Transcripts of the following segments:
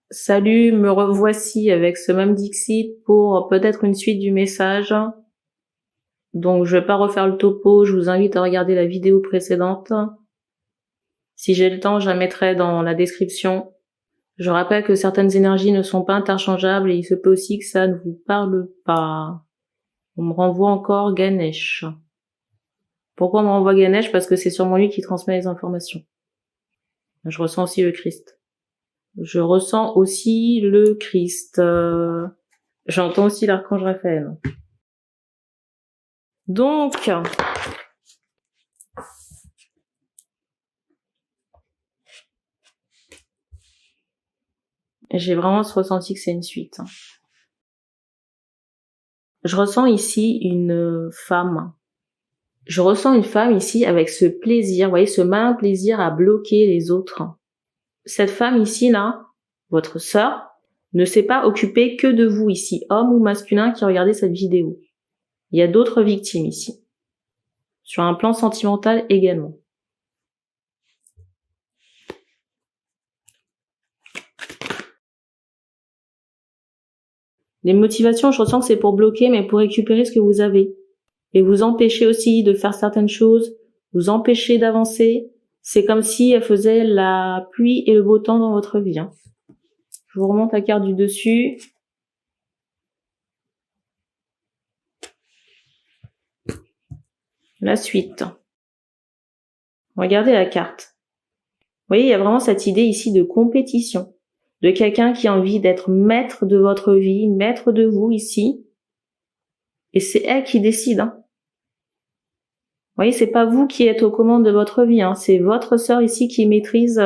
Salut, me revoici avec ce même Dixit pour peut-être une suite du message. Donc je vais pas refaire le topo, je vous invite à regarder la vidéo précédente. Si j'ai le temps, je la mettrai dans la description. Je rappelle que certaines énergies ne sont pas interchangeables et il se peut aussi que ça ne vous parle pas. On me renvoie encore Ganesh. Pourquoi on me renvoie Ganesh? Parce que c'est sûrement lui qui transmet les informations. Je ressens aussi le Christ. Je ressens aussi le Christ. J'entends aussi l'archange Raphaël. Donc, j'ai vraiment ce ressenti que c'est une suite. Je ressens ici une femme. Je ressens une femme ici avec ce plaisir, vous voyez, ce malin plaisir à bloquer les autres. Cette femme ici, là, votre sœur, ne s'est pas occupée que de vous ici, homme ou masculin qui regardez cette vidéo. Il y a d'autres victimes ici. Sur un plan sentimental également. Les motivations, je ressens que c'est pour bloquer, mais pour récupérer ce que vous avez. Et vous empêcher aussi de faire certaines choses, vous empêcher d'avancer. C'est comme si elle faisait la pluie et le beau temps dans votre vie. Je vous remonte la carte du dessus. La suite. Regardez la carte. Vous voyez, il y a vraiment cette idée ici de compétition, de quelqu'un qui a envie d'être maître de votre vie, maître de vous ici. Et c'est elle qui décide. Vous voyez, c'est pas vous qui êtes aux commandes de votre vie, c'est votre sœur ici qui maîtrise.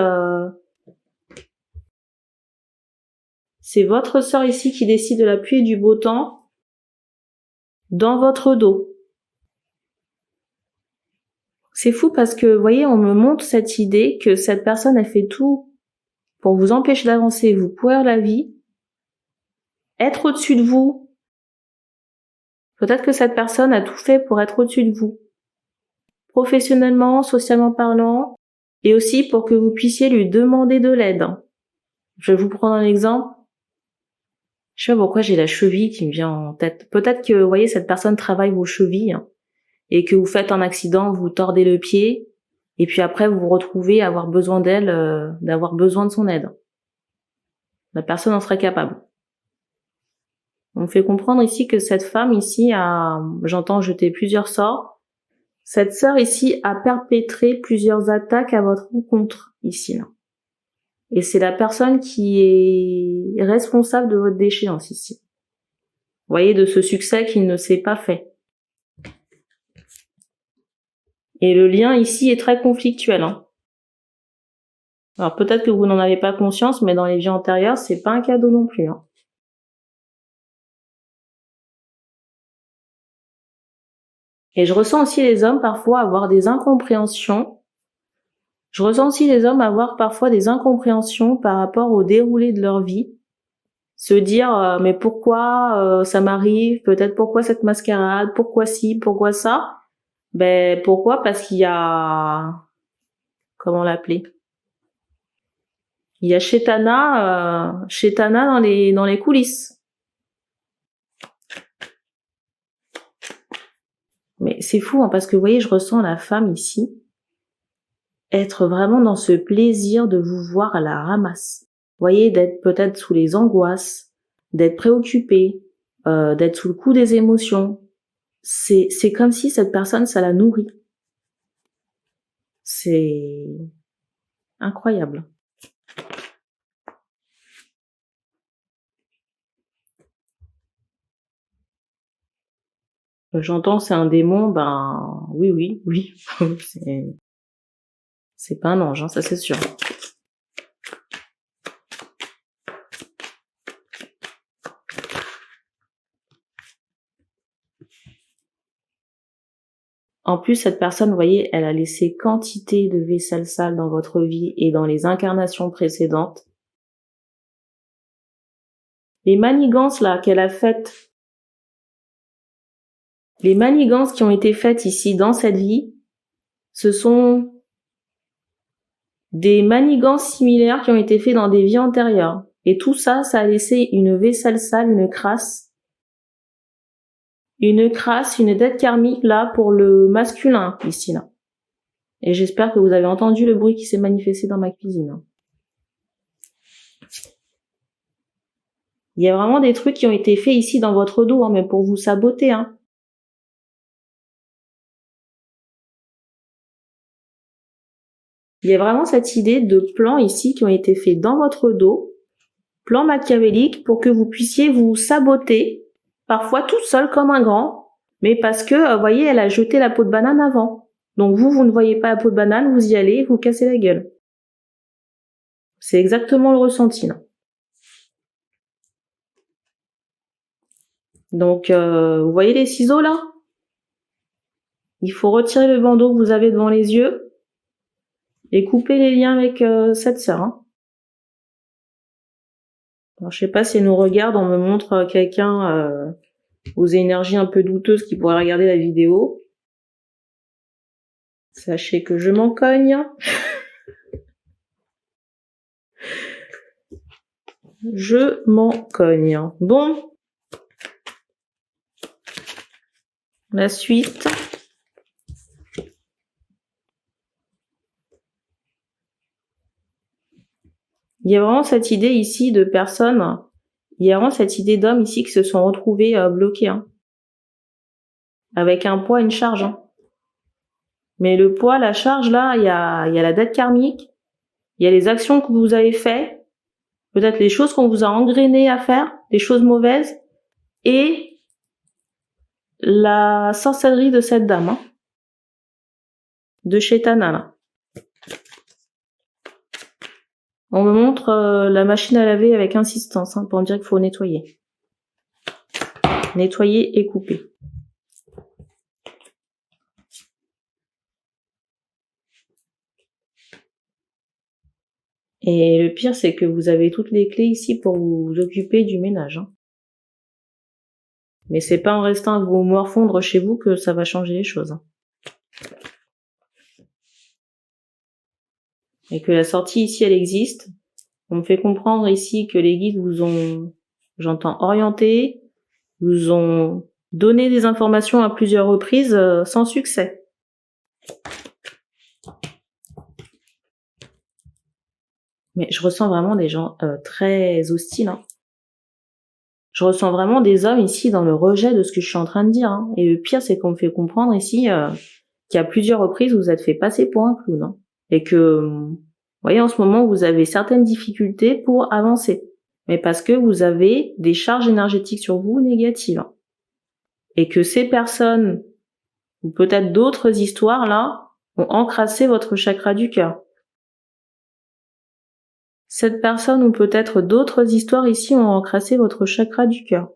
C'est votre sœur ici qui décide de la pluie et du beau temps dans votre dos. C'est fou parce que, vous voyez, on me montre cette idée que cette personne, elle fait tout pour vous empêcher d'avancer, vous pourrir la vie, être au-dessus de vous. Peut-être que cette personne a tout fait pour être au-dessus de vous. Professionnellement, socialement parlant, et aussi pour que vous puissiez lui demander de l'aide. Je vais vous prendre un exemple. Je sais pas pourquoi j'ai la cheville qui me vient en tête. Peut-être que, vous voyez, cette personne travaille vos chevilles, et que vous faites un accident, vous tordez le pied, et puis après vous vous retrouvez à avoir besoin d'elle, d'avoir besoin de son aide. La personne en serait capable. On me fait comprendre ici que cette femme ici j'entends jeter plusieurs sorts. Cette sœur ici a perpétré plusieurs attaques à votre rencontre ici, là. Et c'est la personne qui est responsable de votre déchéance ici. Vous voyez, de ce succès qu'il ne s'est pas fait. Et le lien ici est très conflictuel. Alors peut-être que vous n'en avez pas conscience, mais dans les vies antérieures, c'est pas un cadeau non plus. Et je ressens aussi les hommes parfois avoir des incompréhensions. Je ressens aussi les hommes avoir parfois des incompréhensions par rapport au déroulé de leur vie. Se dire mais pourquoi ça m'arrive, peut-être pourquoi cette mascarade, pourquoi ci, pourquoi ça. Ben pourquoi? Parce qu'il y a, comment l'appeler, il y a Chétana dans les coulisses. Mais c'est fou parce que vous voyez, je ressens la femme ici être vraiment dans ce plaisir de vous voir à la ramasse. Vous voyez, d'être peut-être sous les angoisses, d'être préoccupée, d'être sous le coup des émotions. C'est comme si cette personne, ça la nourrit. C'est incroyable. J'entends c'est un démon, ben oui. C'est pas un ange, ça c'est sûr. En plus, cette personne, vous voyez, elle a laissé quantité de vaisselle sale dans votre vie et dans les incarnations précédentes. Les manigances là qu'elle a faites, les manigances qui ont été faites ici dans cette vie, ce sont des manigances similaires qui ont été faites dans des vies antérieures. Et tout ça, ça a laissé une vaisselle sale, une crasse, une dette karmique là pour le masculin ici là. Et j'espère que vous avez entendu le bruit qui s'est manifesté dans ma cuisine. Il y a vraiment des trucs qui ont été faits ici dans votre dos, mais pour vous saboter. Il y a vraiment cette idée de plans ici qui ont été faits dans votre dos, plans machiavéliques pour que vous puissiez vous saboter, parfois tout seul comme un grand, mais parce que, vous voyez, elle a jeté la peau de banane avant. Donc vous ne voyez pas la peau de banane, vous y allez, vous cassez la gueule. C'est exactement le ressenti, là. Donc, vous voyez les ciseaux, là? Il faut retirer le bandeau que vous avez devant les yeux et couper les liens avec cette sœur. Alors, je sais pas si elle nous regarde, on me montre quelqu'un aux énergies un peu douteuses qui pourrait regarder la vidéo. Sachez que je m'en cogne. Je m'en cogne. Bon. La suite. Il y a vraiment cette idée ici de personnes, il y a vraiment cette idée d'hommes ici qui se sont retrouvés bloqués, avec un poids, une charge. Mais le poids, la charge, là, il y a la dette karmique, il y a les actions que vous avez faites, peut-être les choses qu'on vous a engrainées à faire, des choses mauvaises, et la sorcellerie de cette dame, de Chétana, là. On me montre la machine à laver avec insistance, pour dire qu'il faut nettoyer. Nettoyer et couper. Et le pire, c'est que vous avez toutes les clés ici pour vous occuper du ménage. Mais c'est pas en restant à vous morfondre chez vous que ça va changer les choses. Et que la sortie ici, elle existe. On me fait comprendre ici que les guides vous ont, j'entends, orienté, vous ont donné des informations à plusieurs reprises sans succès. Mais je ressens vraiment des gens très hostiles. Je ressens vraiment des hommes ici dans le rejet de ce que je suis en train de dire. Et le pire, c'est qu'on me fait comprendre ici qu'à plusieurs reprises, vous êtes fait passer pour un clown. Et que, vous voyez, en ce moment, vous avez certaines difficultés pour avancer. Mais parce que vous avez des charges énergétiques sur vous négatives. Et que ces personnes, ou peut-être d'autres histoires là, ont encrassé votre chakra du cœur. Cette personne ou peut-être d'autres histoires ici ont encrassé votre chakra du cœur.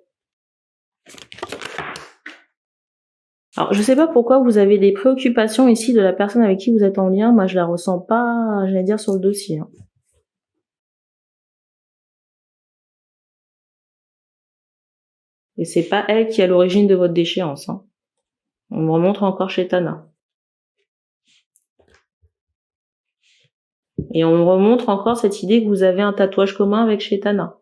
Alors, je sais pas pourquoi vous avez des préoccupations ici de la personne avec qui vous êtes en lien. Moi, je la ressens pas, j'allais dire, sur le dossier. Et c'est pas elle qui est à l'origine de votre déchéance. On me remontre encore Chétana. Et on me remontre encore cette idée que vous avez un tatouage commun avec Chétana.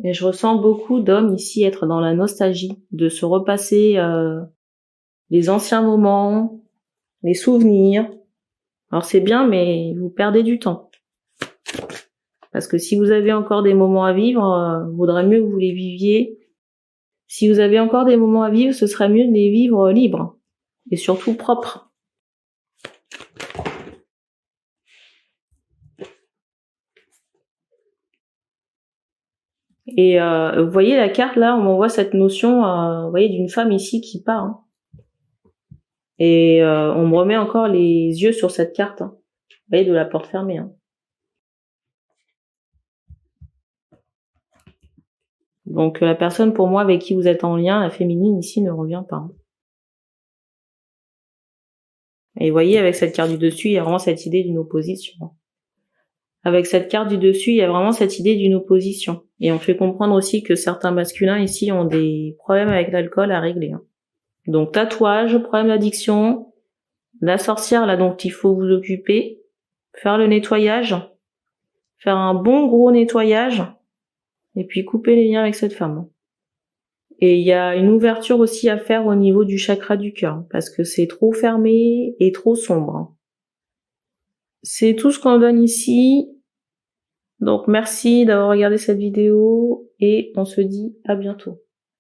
Et je ressens beaucoup d'hommes ici être dans la nostalgie, de se repasser les anciens moments, les souvenirs. Alors c'est bien, mais vous perdez du temps. Parce que si vous avez encore des moments à vivre, vaudrait mieux que vous les viviez. Si vous avez encore des moments à vivre, ce serait mieux de les vivre libres. Et surtout propres. Et vous voyez la carte là, on m'envoie cette notion, vous voyez, d'une femme ici qui part. Et on me remet encore les yeux sur cette carte. Vous voyez, de la porte fermée. Donc la personne pour moi avec qui vous êtes en lien, la féminine ici, ne revient pas. Et vous voyez, avec cette carte du dessus, il y a vraiment cette idée d'une opposition. Avec cette carte du dessus, il y a vraiment cette idée d'une opposition. Et on fait comprendre aussi que certains masculins ici ont des problèmes avec l'alcool à régler. Donc tatouage, problème d'addiction, la sorcière là dont il faut vous occuper, faire le nettoyage, faire un bon gros nettoyage, et puis couper les liens avec cette femme. Et il y a une ouverture aussi à faire au niveau du chakra du cœur, parce que c'est trop fermé et trop sombre. C'est tout ce qu'on donne ici. Donc merci d'avoir regardé cette vidéo et on se dit à bientôt.